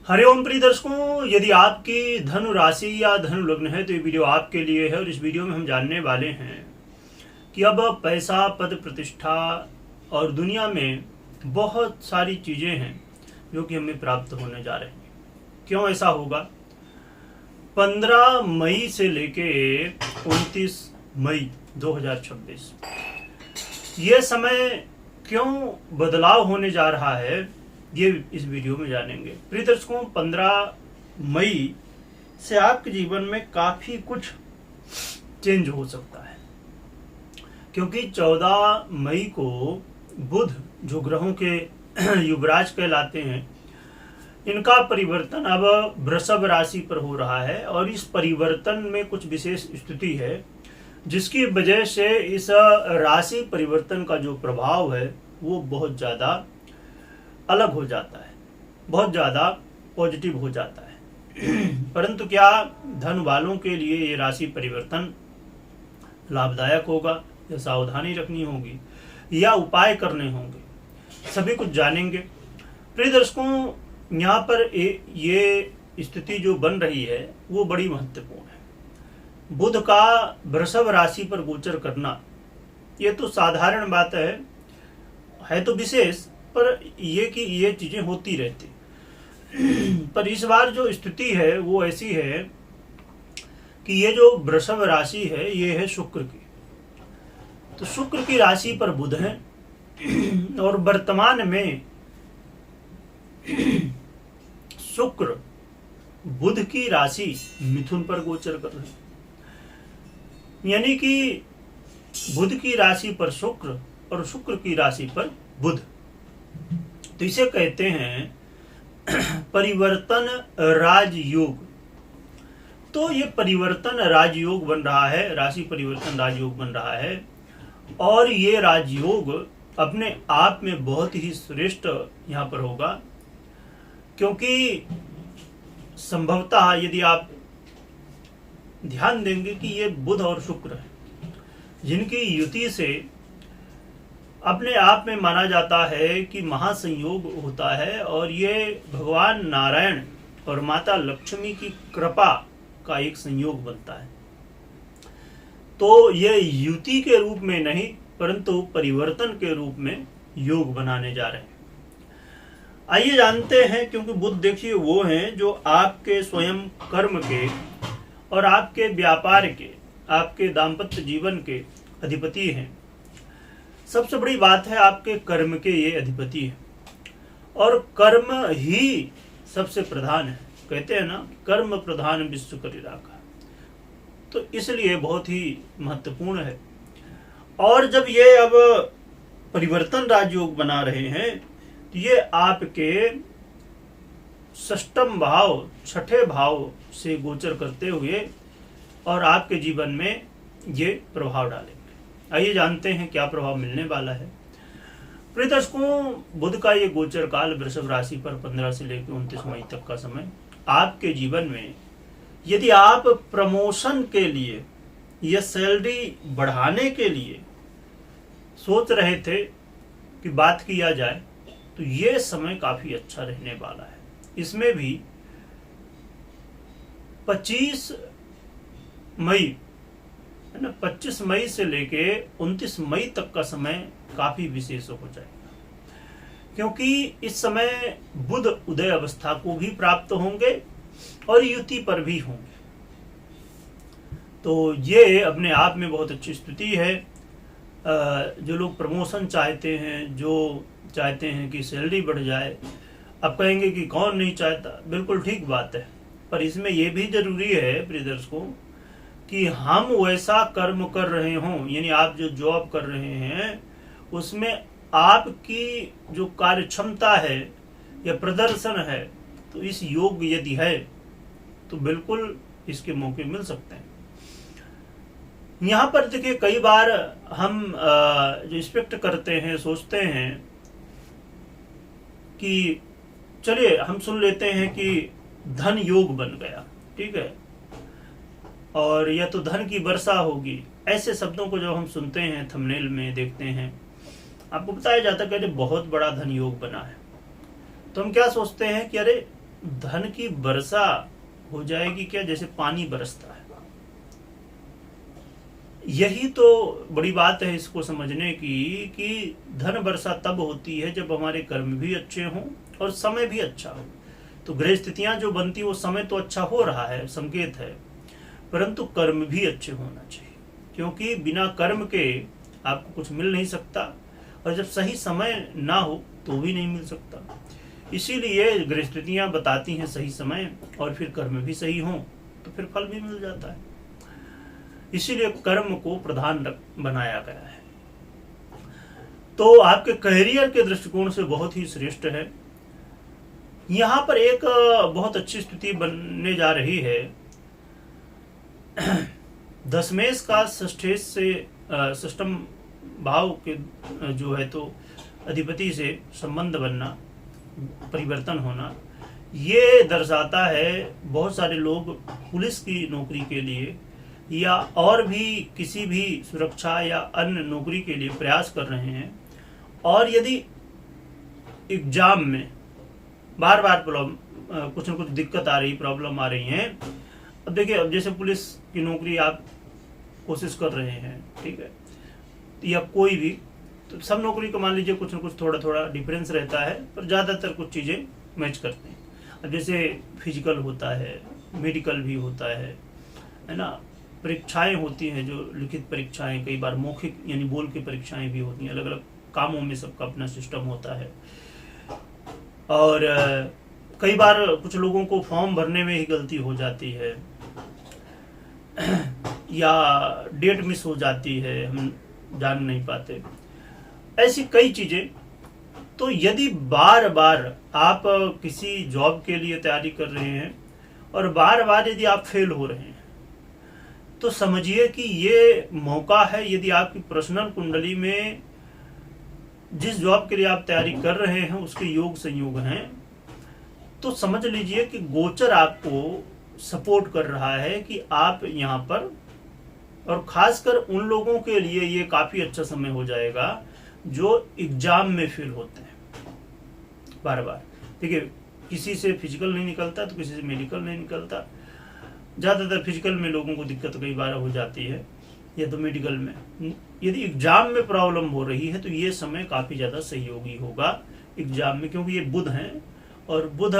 हरिओम प्रिय दर्शकों, यदि आपकी धनु राशि या धनु लग्न है तो ये वीडियो आपके लिए है। और इस वीडियो में हम जानने वाले हैं कि अब पैसा, पद, प्रतिष्ठा और दुनिया में बहुत सारी चीजें हैं जो कि हमें प्राप्त होने जा रही हैं। क्यों ऐसा होगा? 15 मई से लेके 29 मई 2026 ये समय क्यों बदलाव होने जा रहा है, ये इस वीडियो में जानेंगे। प्रिय दर्शकों, 15 मई से आपके जीवन में काफी कुछ चेंज हो सकता है, क्योंकि 14 मई को बुध, जो ग्रहों के युवराज कहलाते हैं, इनका परिवर्तन अब वृषभ राशि पर हो रहा है। और इस परिवर्तन में कुछ विशेष स्थिति है जिसकी वजह से इस राशि परिवर्तन का जो प्रभाव है वो बहुत ज़्यादा अलग हो जाता है, बहुत ज़्यादा पॉजिटिव हो जाता है। परंतु क्या धन वालों के लिए ये राशि परिवर्तन लाभदायक होगा या सावधानी रखनी होगी या उपाय करने होंगे, सभी कुछ जानेंगे। प्रिय दर्शकों, यहाँ पर ये स्थिति जो बन रही है वो बड़ी महत्वपूर्ण है। बुध का वृषभ राशि पर गोचर करना ये तो साधारण बात है तो विशेष, पर ये कि ये चीजें होती रहती। पर इस बार जो स्थिति है वो ऐसी है कि ये जो वृषभ राशि है ये है शुक्र की। तो शुक्र की राशि पर बुध है और वर्तमान में शुक्र बुध की राशि मिथुन पर गोचर कर रहे हैं। यानी कि बुध की राशि पर शुक्र और शुक्र की राशि पर बुध, तो इसे कहते हैं परिवर्तन राजयोग। तो ये परिवर्तन राजयोग बन रहा है, राशि परिवर्तन राजयोग बन रहा है। और ये राजयोग अपने आप में बहुत ही श्रेष्ठ यहाँ पर होगा, क्योंकि संभवतः यदि आप ध्यान देंगे कि ये बुध और शुक्र है जिनकी युति से अपने आप में माना जाता है कि महासंयोग होता है। और ये भगवान नारायण और माता लक्ष्मी की कृपा का एक संयोग बनता है। तो ये युति के रूप में नहीं परंतु परिवर्तन के रूप में योग बनाने जा रहे हैं। आइए जानते हैं, क्योंकि बुध देखिए वो हैं जो आपके स्वयं कर्म के और आपके व्यापार के, आपके दाम्पत्य जीवन के अधिपति हैं। सबसे बड़ी बात है आपके कर्म के ये अधिपति हैं और कर्म ही सबसे प्रधान है। कहते हैं ना, कर्म प्रधान विश्व करि राखा। तो इसलिए बहुत ही महत्वपूर्ण है। और जब ये अब परिवर्तन राजयोग बना रहे हैं तो ये आपके षष्ठम भाव, छठे भाव से गोचर करते हुए और आपके जीवन में ये प्रभाव डालेंगे। आइए जानते हैं क्या प्रभाव मिलने वाला है। प्रिय दर्शकों, बुध का ये गोचर काल वृषभ राशि पर 15 से लेकर 29 मई तक का समय आपके जीवन में, यदि आप प्रमोशन के लिए या सैलरी बढ़ाने के लिए सोच रहे थे कि बात किया जाए, तो ये समय काफी अच्छा रहने वाला है। इसमें भी 25 मई है ना, 25 मई से लेके 29 मई तक का समय काफी विशेष हो जाएगा, क्योंकि इस समय बुध उदय अवस्था को भी प्राप्त होंगे और युति पर भी होंगे। तो ये अपने आप में बहुत अच्छी स्थिति है। जो लोग प्रमोशन चाहते हैं, जो चाहते हैं कि सैलरी बढ़ जाए, अब कहेंगे कि कौन नहीं चाहता, बिल्कुल ठीक बात है। पर इसमें यह भी जरूरी है प्रिय दर्शकों कि हम वैसा कर्म कर रहे हों, यानी आप जो जॉब कर रहे हैं उसमें आपकी जो कार्य क्षमता है या प्रदर्शन है, तो इस योग यदि है तो बिल्कुल इसके मौके मिल सकते हैं। यहाँ पर देखिए, कई बार हम जो एक्सपेक्ट करते हैं, सोचते हैं कि चलिए हम सुन लेते हैं कि धन योग बन गया, ठीक है, और या तो धन की वर्षा होगी। ऐसे शब्दों को जब हम सुनते हैं, थंबनेल में देखते हैं, आपको बताया जाता है कि अरे बहुत बड़ा धन योग बना है, तो हम क्या सोचते हैं कि अरे धन की वर्षा हो जाएगी क्या, जैसे पानी बरसता है। यही तो बड़ी बात है इसको समझने की कि धन वर्षा तब होती है जब हमारे कर्म भी अच्छे हों और समय भी अच्छा हो। तो ग्रह स्थितियां जो बनती वो समय तो अच्छा हो रहा है, संकेत है, परंतु कर्म भी अच्छे होना चाहिए, क्योंकि बिना कर्म के आपको कुछ मिल नहीं सकता, और जब सही समय ना हो तो भी नहीं मिल सकता। इसीलिए ग्रह स्थितियां बताती हैं सही समय, और फिर कर्म भी सही हो तो फिर फल भी मिल जाता है। इसीलिए कर्म को प्रधान बनाया गया है। तो आपके करियर के दृष्टिकोण से बहुत ही श्रेष्ठ है। यहां पर एक बहुत अच्छी स्थिति बनने जा रही है। दशमेश का षष्ठम भाव के जो है तो अधिपति से संबंध बनना, परिवर्तन होना, ये दर्शाता है बहुत सारे लोग पुलिस की नौकरी के लिए या और भी किसी भी सुरक्षा या अन्य नौकरी के लिए प्रयास कर रहे हैं, और यदि एग्जाम में बार बार कुछ न कुछ दिक्कत आ रही, प्रॉब्लम आ रही है। अब देखिए, अब जैसे पुलिस की नौकरी आप कोशिश कर रहे हैं, ठीक है, या कोई भी, तो सब नौकरी को मान लीजिए कुछ न कुछ थोड़ा थोड़ा डिफरेंस रहता है, पर ज़्यादातर कुछ चीज़ें मैच करते हैं। अब जैसे फिजिकल होता है, मेडिकल भी होता है ना, परीक्षाएं होती हैं, जो लिखित परीक्षाएं, कई बार मौखिक यानी बोल की परीक्षाएं भी होती हैं। अलग अलग कामों में सबका अपना सिस्टम होता है, और कई बार कुछ लोगों को फॉर्म भरने में ही गलती हो जाती है या डेट मिस हो जाती है, हम जान नहीं पाते, ऐसी कई चीजें। तो यदि बार बार आप किसी जॉब के लिए तैयारी कर रहे हैं और बार बार यदि आप फेल हो रहे हैं, तो समझिए कि ये मौका है। यदि आपकी पर्सनल कुंडली में जिस जॉब के लिए आप तैयारी कर रहे हैं उसके योग संयोग हैं, तो समझ लीजिए कि गोचर आपको सपोर्ट कर रहा है कि आप यहाँ पर, और खासकर उन लोगों के लिए ये काफी अच्छा समय हो जाएगा जो एग्जाम में फेल होते हैं बार बार। देखिए, किसी से फिजिकल नहीं निकलता तो किसी से मेडिकल नहीं निकलता। ज्यादातर फिजिकल में लोगों को दिक्कत कई बार हो जाती है, या तो मेडिकल में। यदि एग्जाम में प्रॉब्लम हो रही है तो ये समय काफी ज्यादा सहयोगी होगा एग्जाम में, क्योंकि ये बुध हैं, और बुध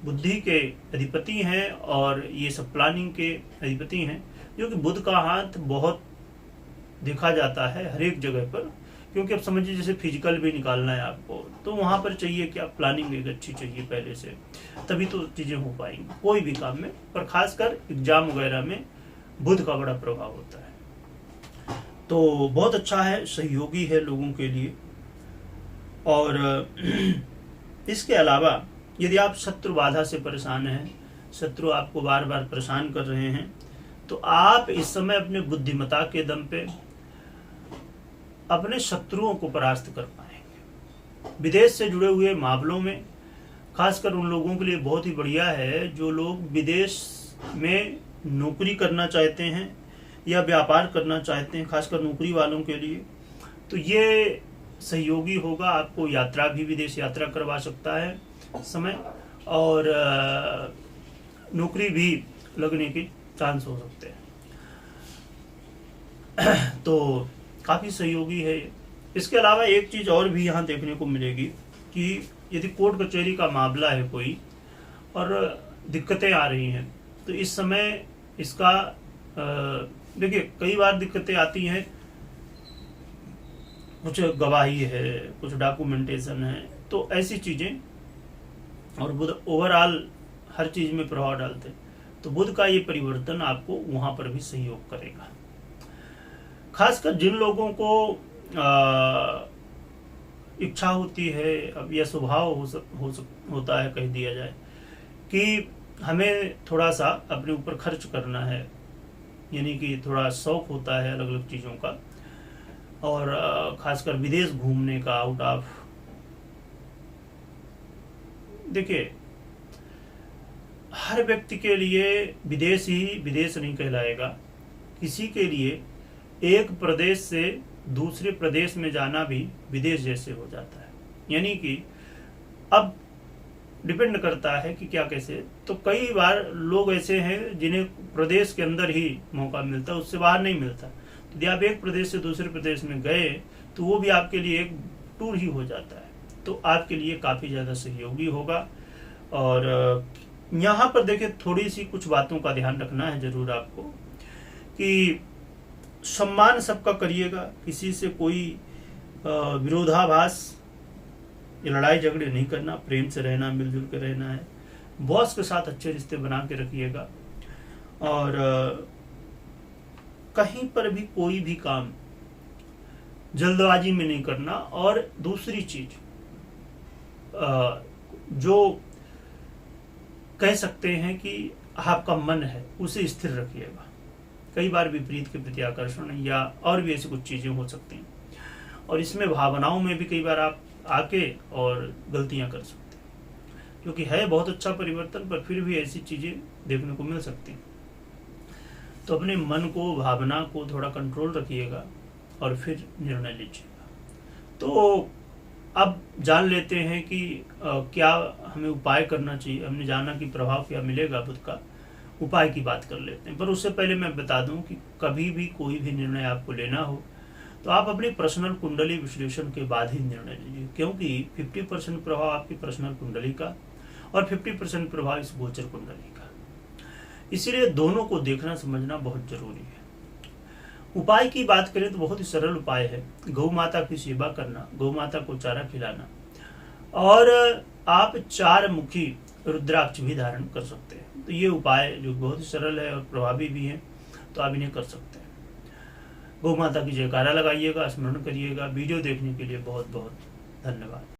बुद्धि के अधिपति हैं, और ये सब प्लानिंग के अधिपति हैं, जो कि बुध का हाथ बहुत देखा जाता है हर एक जगह पर। क्योंकि अब समझिए, जैसे फिजिकल भी निकालना है आपको, तो वहां पर चाहिए क्या, प्लानिंग एक अच्छी चाहिए पहले से, तभी तो चीजें हो पाएंगी कोई भी काम में, पर खासकर एग्जाम वगैरह में बुध का बड़ा प्रभाव होता है। तो बहुत अच्छा है, सहयोगी है लोगों के लिए। और इसके अलावा यदि आप शत्रु बाधा से परेशान हैं, शत्रु आपको बार बार परेशान कर रहे हैं, तो आप इस समय अपने बुद्धिमत्ता के दम पे अपने शत्रुओं को परास्त कर पाएंगे। विदेश से जुड़े हुए मामलों में खासकर उन लोगों के लिए बहुत ही बढ़िया है जो लोग विदेश में नौकरी करना चाहते हैं या व्यापार करना चाहते हैं, खासकर नौकरी वालों के लिए। तो ये सहयोगी होगा, आपको यात्रा भी, विदेश यात्रा करवा सकता है समय, और नौकरी भी लगने की चांस हो सकते हैं। तो काफी सहयोगी है। इसके अलावा एक चीज और भी यहाँ देखने को मिलेगी कि यदि कोर्ट कचहरी का मामला है कोई और दिक्कतें आ रही हैं, तो इस समय इसका देखिए, कई बार दिक्कतें आती हैं, कुछ गवाही है, कुछ डॉक्यूमेंटेशन है, तो ऐसी चीजें, और बुध ओवरऑल हर चीज में प्रभाव डालते हैं। तो बुध का ये परिवर्तन आपको वहां पर भी सहयोग करेगा। खासकर जिन लोगों को इच्छा होती है, अब यह स्वभाव होता है, कह दिया जाए कि हमें थोड़ा सा अपने ऊपर खर्च करना है, यानी कि थोड़ा शौक होता है अलग अलग चीज़ों का, और खासकर विदेश घूमने का, आउट ऑफ। देखिए, हर व्यक्ति के लिए विदेश ही विदेश नहीं कहलाएगा। किसी के लिए एक प्रदेश से दूसरे प्रदेश में जाना भी विदेश जैसे हो जाता है। यानी कि अब डिपेंड करता है कि क्या कैसे। तो कई बार लोग ऐसे हैं जिन्हें प्रदेश के अंदर ही मौका मिलता है, उससे बाहर नहीं मिलता। यदि आप एक प्रदेश से दूसरे प्रदेश में गए तो वो भी आपके लिए एक टूर ही हो जाता है, तो आपके लिए काफ़ी ज़्यादा सहयोगी होगा। और यहाँ पर देखिए थोड़ी सी कुछ बातों का ध्यान रखना है जरूर आपको, कि सम्मान सबका करिएगा, किसी से कोई विरोधाभास या लड़ाई झगड़े नहीं करना, प्रेम से रहना, मिलजुल के रहना है। बॉस के साथ अच्छे रिश्ते बना के रखिएगा, और कहीं पर भी कोई भी काम जल्दबाजी में नहीं करना। और दूसरी चीज जो कह सकते हैं कि आपका मन है उसे स्थिर रखिएगा। कई बार विपरीत के प्रति आकर्षण या और भी ऐसी कुछ चीजें हो सकती हैं, और इसमें भावनाओं में भी कई बार आप आके और गलतियां कर सकते हैं, क्योंकि है बहुत अच्छा परिवर्तन, पर फिर भी ऐसी चीजें देखने को मिल सकती हैं। तो अपने मन को, भावना को थोड़ा कंट्रोल रखिएगा और फिर निर्णय लीजिएगा। तो अब जान लेते हैं कि क्या हमें उपाय करना चाहिए। हमने जाना कि प्रभाव क्या मिलेगा बुध का, उपाय की बात कर लेते हैं। पर उससे पहले मैं बता दूं कि कभी भी कोई भी निर्णय आपको लेना हो तो आप अपनी पर्सनल कुंडली विश्लेषण के बाद ही निर्णय लीजिए, क्योंकि 50% प्रभाव आपकी पर्सनल कुंडली का और 50% प्रभाव इस गोचर कुंडली का। इसीलिए दोनों को देखना समझना बहुत जरूरी है। उपाय की बात करें तो बहुत ही सरल उपाय है। गौ माता की सेवा करना, गौ माता को चारा खिलाना, और आप 4 मुखी रुद्राक्ष भी धारण कर सकते हैं। तो ये उपाय जो बहुत ही सरल है और प्रभावी भी है, तो आप इन्हें कर सकते हैं। गौ माता की जयकारा लगाइएगा, स्मरण करिएगा। वीडियो देखने के लिए बहुत बहुत धन्यवाद।